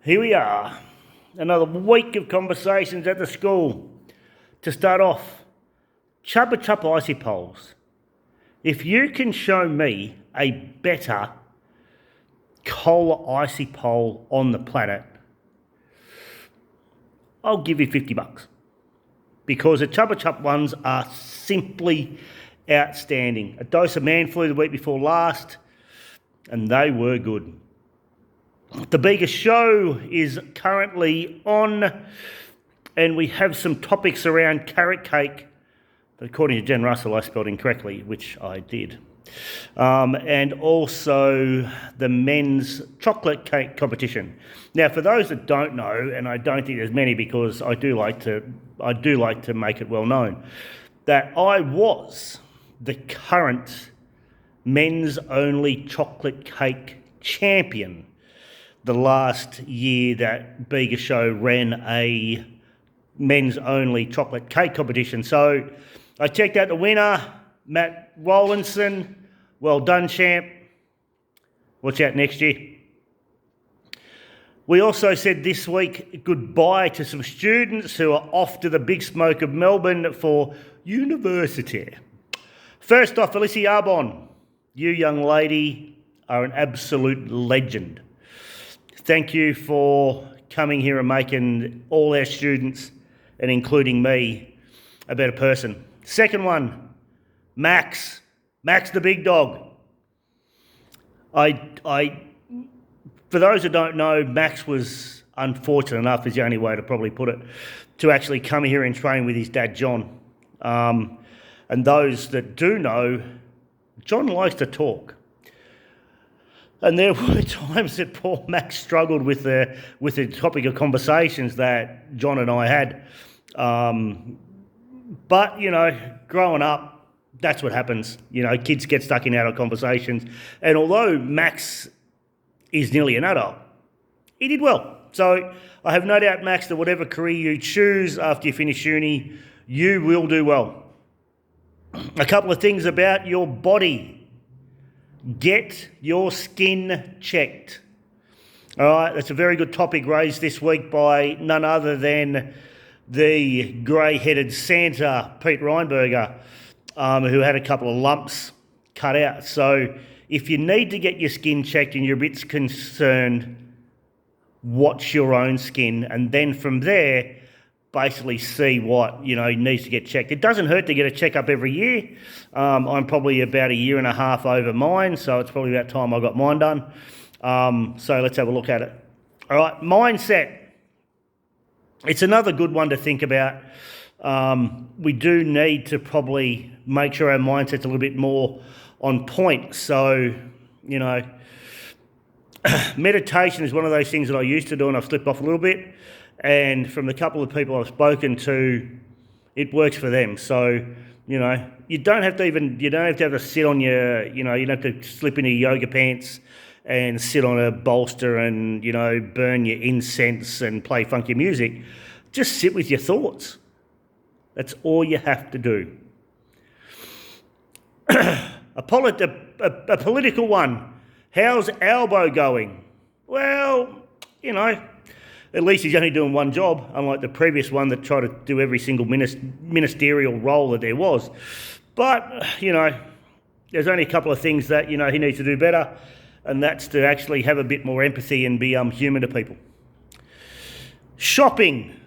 Here we are, another week of conversations at the school. To start off, Chupa icy poles. If you can show me a better cola icy pole on the planet, I'll give you $50. Because the Chupa ones are simply outstanding. A dose of man flu the week before last, and they were good. The Bega Show is currently on, and we have some topics around carrot cake. But according to Jen Russell, I spelled incorrectly, which I did. And also the men's chocolate cake competition. Now, for those that don't know, and I don't think there's many because I do like to make it well known, that I was the current men's only chocolate cake champion the last year that Bega Show ran a men's only chocolate cake competition. So I checked out the winner, Matt Rollinson. Well done, champ. Watch out next year. We also said this week goodbye to some students who are off to the big smoke of Melbourne for university. First off, Alicia Arbon, you young lady are an absolute legend. Thank you for coming here and making all our students, and including me, a better person. Second one, Max the big dog. For those who don't know, Max was unfortunate enough, is the only way to probably put it, to actually come here and train with his dad, John. And those that do know, John likes to talk. And there were times that poor Max struggled with the topic of conversations that John and I had. But, you know, growing up, that's what happens. You know, kids get stuck in adult conversations. And although Max is nearly an adult, he did well. So I have no doubt, Max, that whatever career you choose after you finish uni, you will do well. A couple of things about your body. Get your skin checked. All right, that's a very good topic raised this week by none other than the grey-headed Santa, Pete Reinberger, who had a couple of lumps cut out. So if you need to get your skin checked and you're a bit concerned, watch your own skin, and then from there, basically see what, you know, needs to get checked. It doesn't hurt to get a checkup every year. I'm probably about a year and a half over mine, so it's probably about time I got mine done. So let's have a look at it. All right, mindset. It's another good one to think about. We do need to probably make sure our mindset's a little bit more on point. So, you know, meditation is one of those things that I used to do and I've slipped off a little bit. And from the couple of people I've spoken to, it works for them. So, you know, you don't have to sit on your, you know, you don't have to slip into your yoga pants and sit on a bolster and, you know, burn your incense and play funky music. Just sit with your thoughts. That's all you have to do. A political one. How's Albo going? Well, you know, at least he's only doing one job, unlike the previous one that tried to do every single ministerial role that there was. But, you know, there's only a couple of things that, you know, he needs to do better, and that's to actually have a bit more empathy and be human to people. Shopping.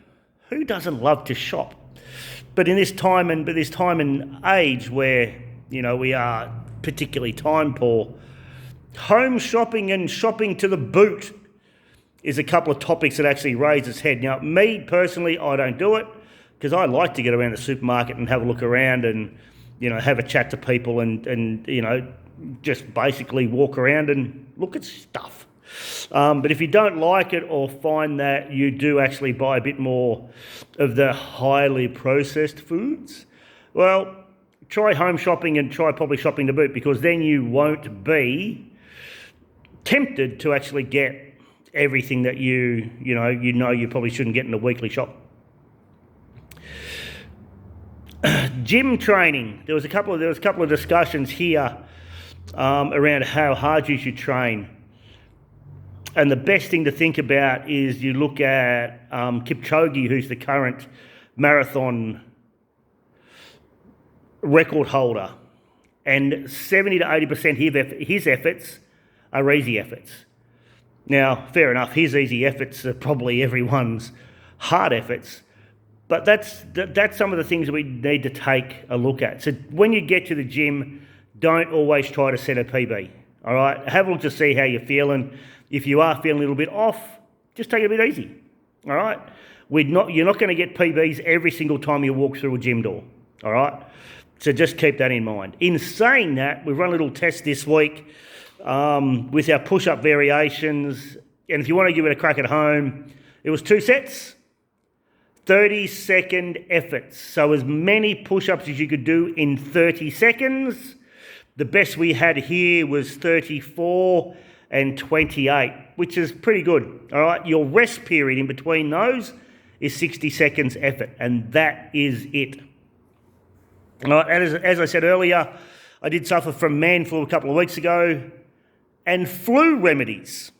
Who doesn't love to shop? But in this time and age where, you know, we are particularly time poor, home shopping and shopping to the boot is a couple of topics that actually raise its head. Now, me personally, I don't do it because I like to get around the supermarket and have a look around and, you know, have a chat to people and you know, just basically walk around and look at stuff. But if you don't like it or find that you do actually buy a bit more of the highly processed foods, well, try home shopping and try probably shopping to boot, because then you won't be tempted to actually get everything that you probably shouldn't get in a weekly shop. Gym training. There was a couple of discussions here around how hard you should train. And the best thing to think about is you look at Kipchoge, who's the current marathon record holder, and 70 to 80% of his efforts are easy efforts. Now, fair enough, his easy efforts are probably everyone's hard efforts, but that's some of the things that we need to take a look at. So when you get to the gym, don't always try to set a PB, all right? Have a look to see how you're feeling. If you are feeling a little bit off, just take it a bit easy, all right? You're not going to get PBs every single time you walk through a gym door, all right? So just keep that in mind. In saying that, we've run a little test this week with our push-up variations. And if you want to give it a crack at home, it was 2 sets, 30-second efforts. So as many push-ups as you could do in 30 seconds. The best we had here was 34 and 28, which is pretty good, all right? Your rest period in between those is 60 seconds effort, and that is it. And as I said earlier, I did suffer from man flu a couple of weeks ago, and flu remedies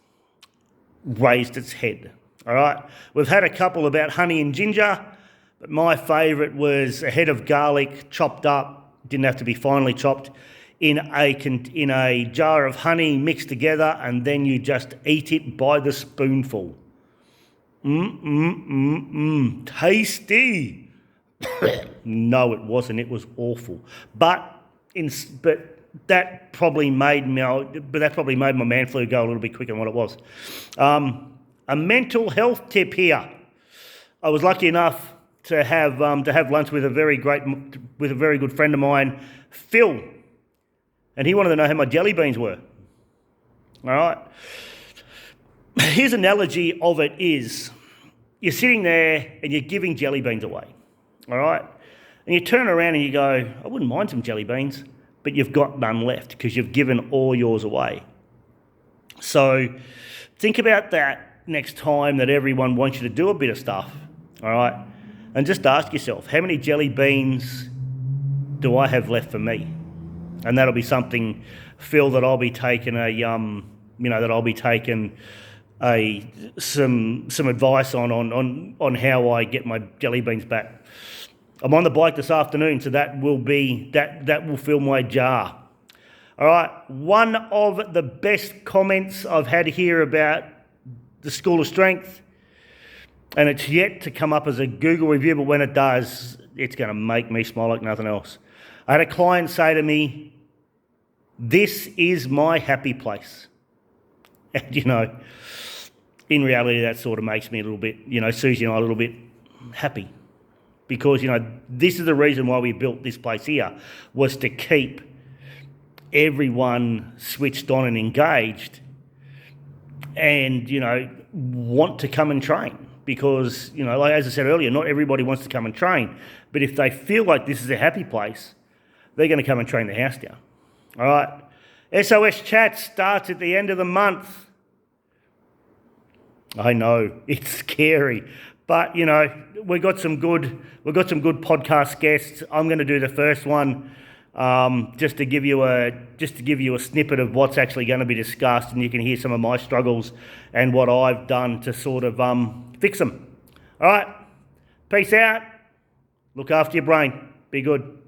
raised its head, all right? We've had a couple about honey and ginger, but my favourite was a head of garlic chopped up, didn't have to be finely chopped, in a jar of honey mixed together, and then you just eat it by the spoonful. Tasty. No, it wasn't. It was awful. But that probably made my man flu go a little bit quicker than what it was. A mental health tip here. I was lucky enough to have lunch with a very good friend of mine, Phil, and he wanted to know how my jelly beans were. All right. His analogy of it is, you're sitting there and you're giving jelly beans away. All right? And you turn around and you go, I wouldn't mind some jelly beans, but you've got none left because you've given all yours away. So think about that next time that everyone wants you to do a bit of stuff, all right? And just ask yourself, how many jelly beans do I have left for me? And that'll be something, Phil, that I'll be taking some advice on how I get my jelly beans back. I'm on the bike this afternoon, so that will fill my jar. All right, one of the best comments I've had here about the School of Strength, and it's yet to come up as a Google review, but when it does, it's going to make me smile like nothing else. I had a client say to me, "This is my happy place." And, in reality, that sort of makes me a little bit, Susie and I a little bit happy. Because, this is the reason why we built this place here, was to keep everyone switched on and engaged and, want to come and train. Because, like as I said earlier, not everybody wants to come and train. But if they feel like this is a happy place, they're going to come and train the house down. All right? SOS Chat starts at the end of the month. I know, it's scary. But, we've got some good podcast guests. I'm going to do the first one just to give you a snippet of what's actually going to be discussed, and you can hear some of my struggles and what I've done to sort of fix them. All right, peace out. Look after your brain. Be good.